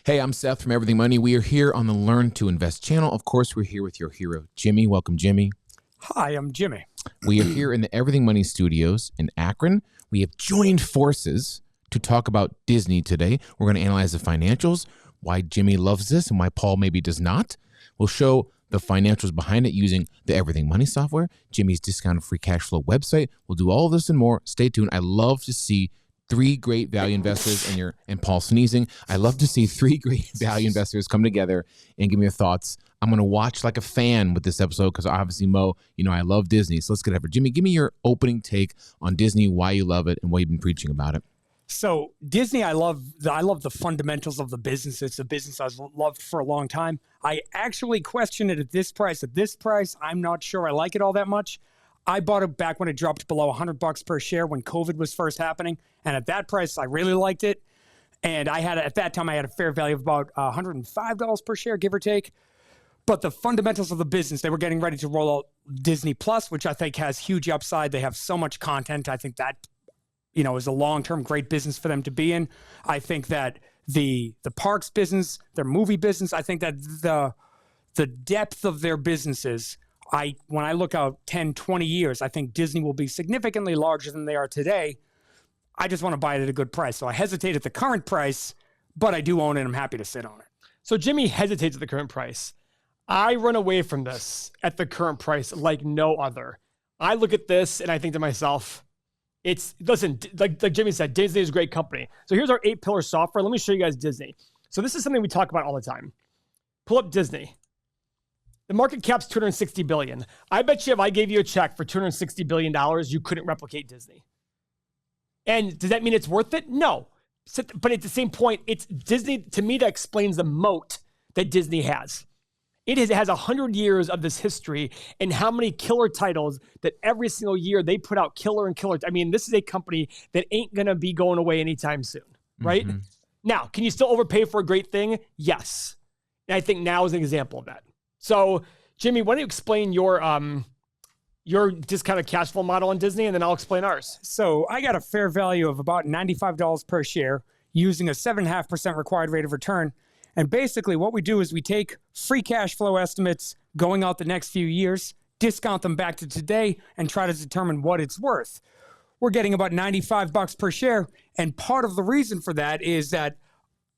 Hey, I'm Seth from Everything Money. We are here on the Learn to Invest channel. Of course, we're here with your hero, Jimmy. Welcome, Jimmy. Hi, I'm Jimmy. We are here in the Everything Money studios in Akron. We have joined forces to talk about Disney today. We're going to analyze the financials, why Jimmy loves this and why Paul maybe does not. We'll show the financials behind it using the Everything Money software, Jimmy's discounted free cash flow website. We'll do all of this and more. Stay tuned. I love to see three great value investors and Paul sneezing. I love to see three great value investors come together and give me your thoughts. I'm going to watch like a fan with this episode because obviously, Mo, I love Disney. So let's get over. Jimmy, give me your opening take on Disney, why you love it, and what you've been preaching about it. So Disney, I love the fundamentals of the business. It's a business I've loved for a long time. I actually question it at this price. At this price, I'm not sure I like it all that much. I bought it back when it dropped below $100 per share when COVID was first happening. And at that price, I really liked it. And at that time, I had a fair value of about $105 per share, give or take. But the fundamentals of the business, they were getting ready to roll out Disney Plus, which I think has huge upside. They have so much content. I think that, is a long-term great business for them to be in. I think that the parks business, their movie business, I think that the depth of their businesses, when I look out 10, 20 years, I think Disney will be significantly larger than they are today. I just want to buy it at a good price. So I hesitate at the current price, but I do own it. I'm happy to sit on it. So Jimmy hesitates at the current price. I run away from this at the current price like no other. I look at this and I think to myself, like Jimmy said, Disney is a great company. So here's our 8-pillar software. Let me show you guys Disney. So this is something we talk about all the time. Pull up Disney. The market cap's $260 billion. I bet you if I gave you a check for $260 billion, you couldn't replicate Disney. And does that mean it's worth it? No. But at the same point, it's Disney, to me, that explains the moat that Disney has. It has 100 years of this history and how many killer titles that every single year they put out killer and killer. I mean, this is a company that ain't going to be going away anytime soon, right? Mm-hmm. Now, can you still overpay for a great thing? Yes. And I think now is an example of that. So, Jimmy, why don't you explain your discounted cash flow model on Disney, and then I'll explain ours. So I got a fair value of about $95 per share using a 7.5% required rate of return. And basically what we do is we take free cash flow estimates going out the next few years, discount them back to today, and try to determine what it's worth. We're getting about $95 per share. And part of the reason for that is that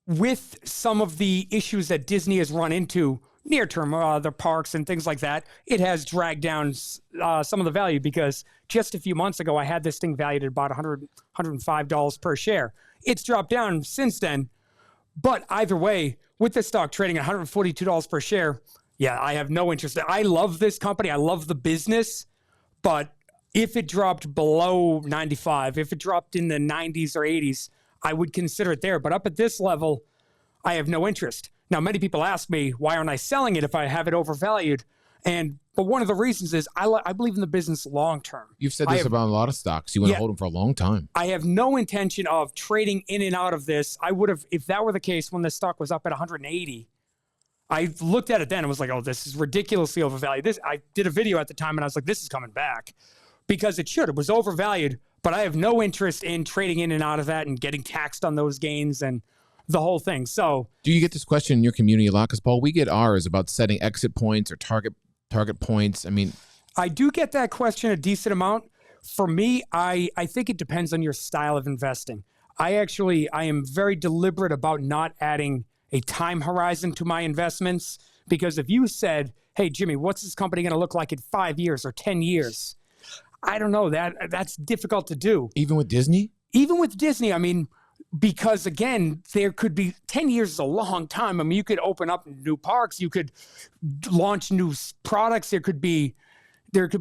with some of the issues that Disney has run into near term, the parks and things like that, it has dragged down some of the value because just a few months ago, I had this thing valued at about $105 per share. It's dropped down since then. But either way, with the stock trading at $142 per share, yeah, I have no interest. I love this company. I love the business. But if it dropped below 95, if it dropped in the 90s or 80s, I would consider it there. But up at this level, I have no interest. Now, many people ask me, why aren't I selling it if I have it overvalued? But one of the reasons is I believe in the business long term. You've said this about a lot of stocks. You want to hold them for a long time. I have no intention of trading in and out of this. I would have, if that were the case when the stock was up at 180, I looked at it then and was like, oh, this is ridiculously overvalued. I did a video at the time and I was like, this is coming back because it should. It was overvalued, but I have no interest in trading in and out of that and getting taxed on those gains and the whole thing. So do you get this question in your community a lot? Because Paul, we get ours about setting exit points or target points. I mean, I do get that question a decent amount. For me, I think it depends on your style of investing. I am very deliberate about not adding a time horizon to my investments because if you said, hey, Jimmy, what's this company going to look like in 5 years or 10 years? I don't know. That's difficult to do. Even with Disney? Even with Disney, I mean, because again, there could be 10 years is a long time. I mean, you could open up new parks, you could launch new products. There could be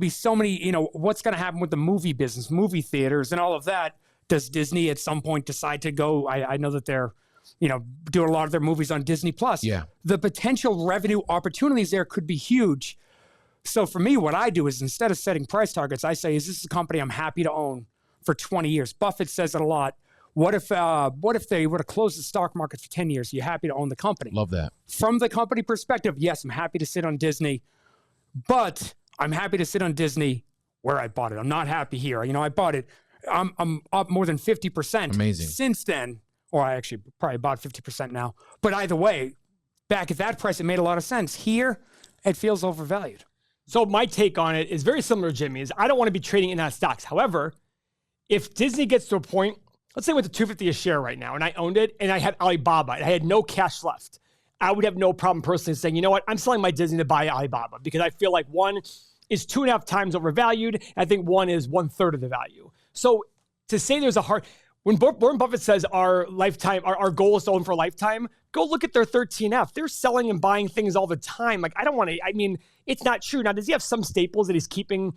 so many, what's going to happen with the movie business, movie theaters and all of that. Does Disney at some point decide to go? I know that they're, doing a lot of their movies on Disney Plus. Yeah. The potential revenue opportunities there could be huge. So for me, what I do is instead of setting price targets, I say, is this a company I'm happy to own for 20 years? Buffett says it a lot. What if they were to close the stock market for 10 years? Are you happy to own the company? Love that. From the company perspective, yes, I'm happy to sit on Disney, but I'm happy to sit on Disney where I bought it. I'm not happy here. I bought it. I'm up more than 50%. Amazing. Since then, or I actually probably about 50% now. But either way, back at that price, it made a lot of sense. Here, it feels overvalued. So my take on it is very similar to Jimmy's. I don't want to be trading in on stocks. However, if Disney gets to a point, let's say it went to $250 a share right now, and I owned it, and I had Alibaba, and I had no cash left, I would have no problem personally saying, you know what, I'm selling my Disney to buy Alibaba because I feel like one is 2.5 times overvalued. I think one is 1/3 of the value. So to say there's a hard, when Warren Buffett says our lifetime, our goal is to own for a lifetime, go look at their 13F. They're selling and buying things all the time. Like, I don't want to, I mean, it's not true. Now, does he have some staples that he's keeping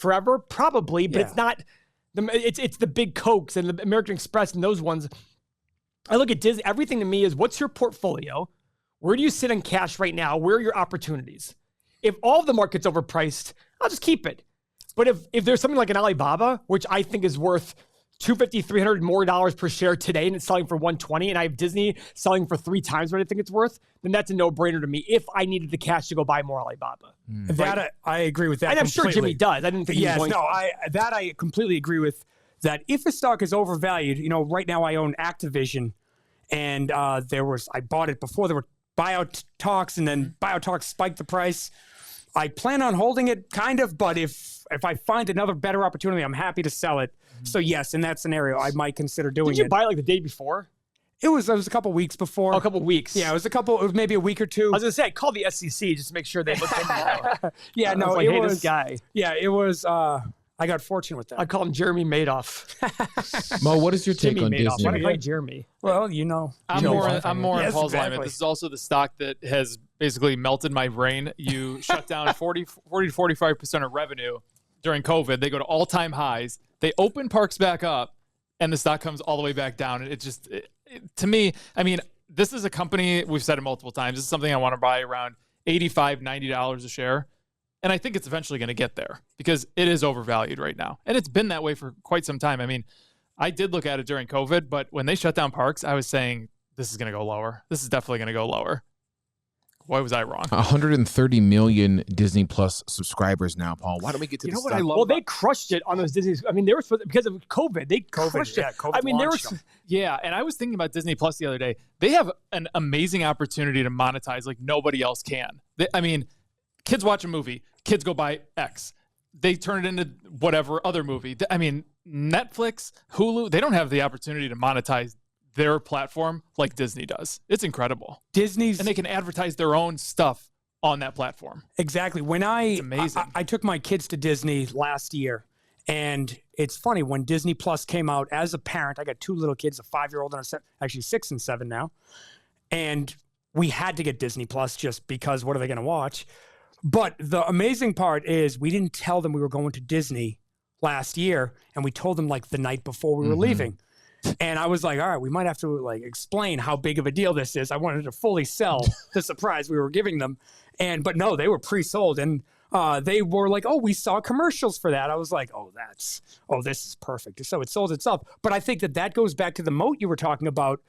forever? Probably, but it's not, it's the big Cokes and the American Express and those ones. I look at Disney, everything to me is what's your portfolio? Where do you sit in cash right now? Where are your opportunities? If all of the market's overpriced, I'll just keep it. But if there's something like an Alibaba, which I think is worth $250, $300 more per share today, and it's selling for $120, and I have Disney selling for 3 times what I think it's worth, then that's a no-brainer to me if I needed the cash to go buy more Alibaba. That I agree with that. And I'm completely. sure Jimmy does. I didn't think he was going to. I completely agree with that. If a stock is overvalued, right now I own Activision, and I bought it before there were buyout talks, and then buyout talks spiked the price. I plan on holding it, kind of, but if I find another better opportunity, I'm happy to sell it. So yes, in that scenario, I might consider doing it. Did you buy it like the day before? It was a couple weeks before. Oh, a couple weeks. Yeah, it was maybe a week or two. I was gonna say I called the SEC just to make sure they looked into it. Yeah, no, it it was this guy. Yeah, it was. I got fortunate with that. I call him Jeremy Madoff. Mo, what is your take Jimmy on Madoff. Disney? Why do I call you Jeremy? Well, I'm more Yes, in Paul's exactly. alignment. This is also the stock that has basically melted my brain. You shut down 40 to 45% of revenue during COVID. They go to all-time highs. They open parks back up, and the stock comes all the way back down. And to me, I mean, this is a company, we've said it multiple times, this is something I want to buy around $85, $90 a share. And I think it's eventually going to get there because it is overvalued right now. And it's been that way for quite some time. I mean, I did look at it during COVID, but when they shut down parks, I was saying, this is going to go lower. This is definitely going to go lower. Why was I wrong? 130 million Disney Plus subscribers now, Paul. Why don't we get to You the know what I stock? love? Well, they crushed it on those Disney. I mean, they were supposed because of COVID. They crushed it. Yeah, COVID I mean, they were. launched them. Yeah, and I was thinking about Disney Plus the other day. They have an amazing opportunity to monetize like nobody else can. I mean, kids watch a movie, kids go buy X. They turn it into whatever other movie. I mean, Netflix, Hulu, they don't have the opportunity to monetize their platform like Disney does. It's incredible. Disney's, And they can advertise their own stuff on that platform. exactly. When It's amazing. I took my kids to Disney last year, and it's funny when Disney Plus came out. As a parent, I got 2 little kids, a 5-year-old and actually 6 and 7 now, and we had to get Disney Plus just because what are they going to watch? But the amazing part is we didn't tell them we were going to Disney last year, and we told them like the night before we were leaving. And I was like, all right, we might have to like explain how big of a deal this is. I wanted to fully sell the surprise we were giving them. But no, they were pre-sold, and they were like, oh, we saw commercials for that. I was like, this is perfect. So it sold itself. But I think that goes back to the moat you were talking about.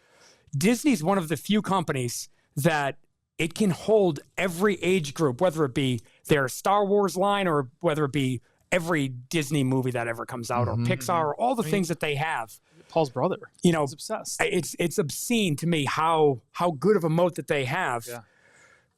Disney's one of the few companies that it can hold every age group, whether it be their Star Wars line or whether it be every Disney movie that ever comes out or Pixar or all the things that they have. Paul's brother. He's obsessed. It's obscene to me how good of a moat that they have,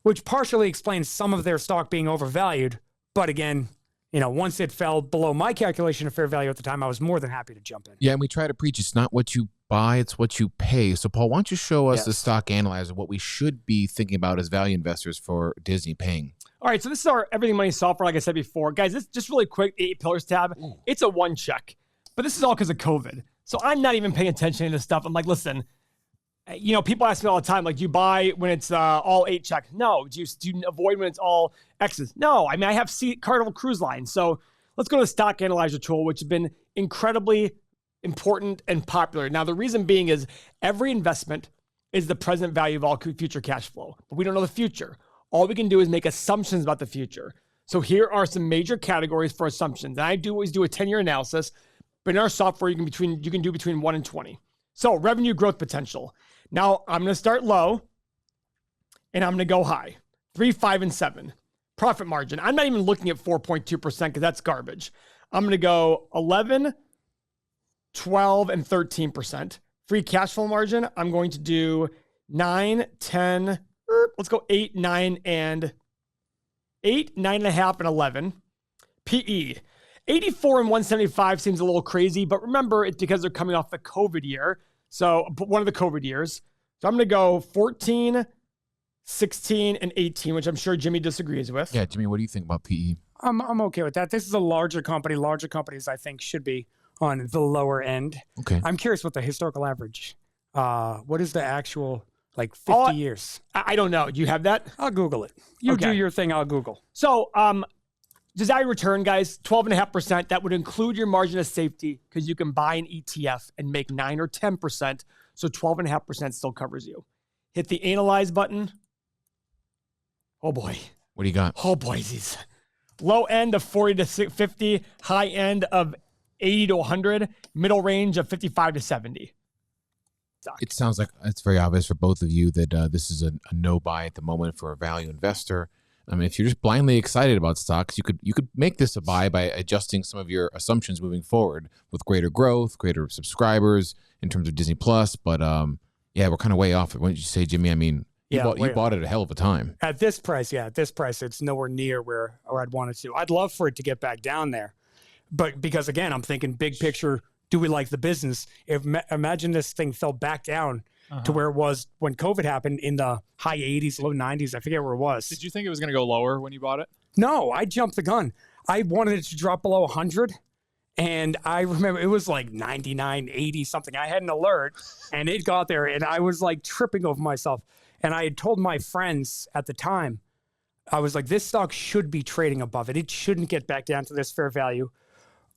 which partially explains some of their stock being overvalued. But again, once it fell below my calculation of fair value at the time, I was more than happy to jump in. Yeah, and we try to preach it's not what you buy, it's what you pay. So, Paul, why don't you show us the stock analyzer, what we should be thinking about as value investors for Disney paying? All right, so this is our Everything Money software, like I said before. Guys, this just really quick, 8 pillars tab. It's a 1 check, but this is all because of COVID. So I'm not even paying attention to this stuff. I'm like, listen, people ask me all the time, like, do you buy when it's all 8 check? No. Do you avoid when it's all X's? No. I mean, I have Carnival Cruise Line. So let's go to the stock analyzer tool, which has been incredibly important and popular. Now, the reason being is every investment is the present value of all future cash flow, but we don't know the future. All we can do is make assumptions about the future. So here are some major categories for assumptions. And I always do a 10-year analysis, but in our software, you can do between 1 and 20. So revenue growth potential. Now I'm going to start low and I'm going to go high. 3, 5, and 7. Profit margin. I'm not even looking at 4.2% because that's garbage. I'm going to go 11, 12, and 13%. Free cash flow margin, I'm going to do 9, 10, let's go 8, 9, and 8, 9.5, and 11. PE, 84 and 175 seems a little crazy, but remember, it's because they're coming off the COVID year. So one of the COVID years. So I'm going to go 14, 16, and 18, which I'm sure Jimmy disagrees with. Yeah, Jimmy, what do you think about PE? I'm okay with that. This is a larger company. Larger companies, I think, should be on the lower end. Okay. I'm curious what the historical average. What is the actual, like 50 years? I don't know. Do you have that? I'll Google it. You do your thing, I'll Google. So, desired return, guys, 12.5%. That would include your margin of safety because you can buy an ETF and make 9 or 10%. So 12.5% still covers you. Hit the analyze button. Oh boy. What do you got? Oh boysies. Low end of 40 to 50, high end of 80 to 100, middle range of 55 to 70. It sounds like it's very obvious for both of you that this is a no buy at the moment for a value investor. I mean, if you're just blindly excited about stocks, you could make this a buy by adjusting some of your assumptions moving forward with greater growth, greater subscribers in terms of Disney Plus. But yeah, we're kind of way off. What did you say, Jimmy? I mean, you bought it a hell of a time. At this price, it's nowhere near where I'd want it to. I'd love for it to get back down there. But because, again, I'm thinking big picture, do we like the business? Imagine this thing fell back down to where it was when COVID happened in the high 80s, low 90s. I forget where it was. Did you think it was going to go lower when you bought it? No, I jumped the gun. I wanted it to drop below 100. And I remember it was like 99, 80 something. I had an alert and it got there and I was like tripping over myself. And I had told my friends at the time, I was like, this stock should be trading above it. It shouldn't get back down to this fair value.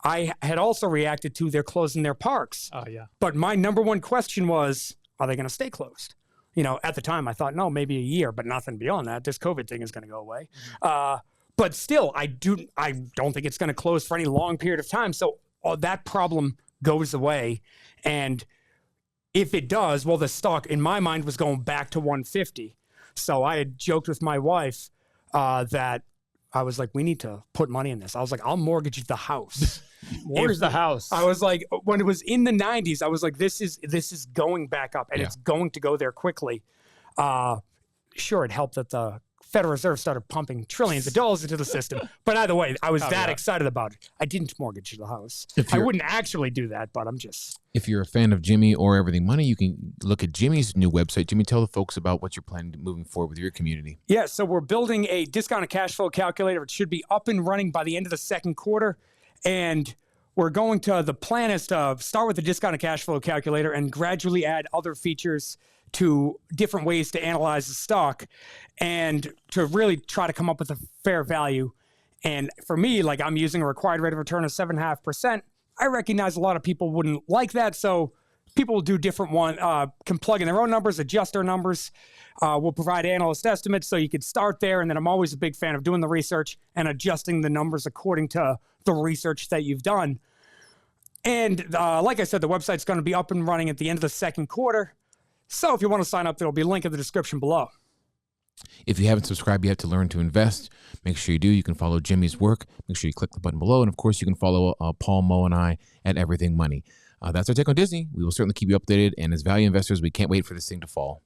I had also reacted to they're closing their parks. Oh, yeah. But my number one question was, are they going to stay closed? You know, at the time I thought, no, maybe a year, but nothing beyond that. This COVID thing is going to go away. But still, I don't think it's going to close for any long period of time. So that problem goes away. And if it does, well, the stock in my mind was going back to 150. So I had joked with my wife that I was like, we need to put money in this. I was like, I'll mortgage the house. Mortgage the house. I was like, when it was in the 90s, I was like, this is going back up and it's going to go there quickly. Sure, it helped that the Federal Reserve started pumping trillions of dollars into the system. But either way, I was excited about it. I didn't mortgage the house. I wouldn't actually do that, but I'm just... If you're a fan of Jimmy or Everything Money, you can look at Jimmy's new website. Jimmy, tell the folks about what you're planning to moving forward with your community. Yeah, so we're building a discounted cash flow calculator. It should be up and running by the end of the second quarter. And we're going to, the plan is to start with the discounted cash flow calculator and gradually add other features to different ways to analyze the stock and to really try to come up with a fair value. And for me, like I'm using a required rate of return of 7.5%. I recognize a lot of people wouldn't like that. So people will do different can plug in their own numbers, adjust their numbers. We'll provide analyst estimates. So you could start there. And then I'm always a big fan of doing the research and adjusting the numbers according to the research that you've done. And like I said, the website's going to be up and running at the end of the second quarter. So if you want to sign up, there'll be a link in the description below. If you haven't subscribed yet to Learn to Invest, make sure you do. You can follow Jimmy's work. Make sure you click the button below. And, of course, you can follow Paul, Mo, and I at Everything Money. That's our take on Disney. We will certainly keep you updated. And as value investors, we can't wait for this thing to fall.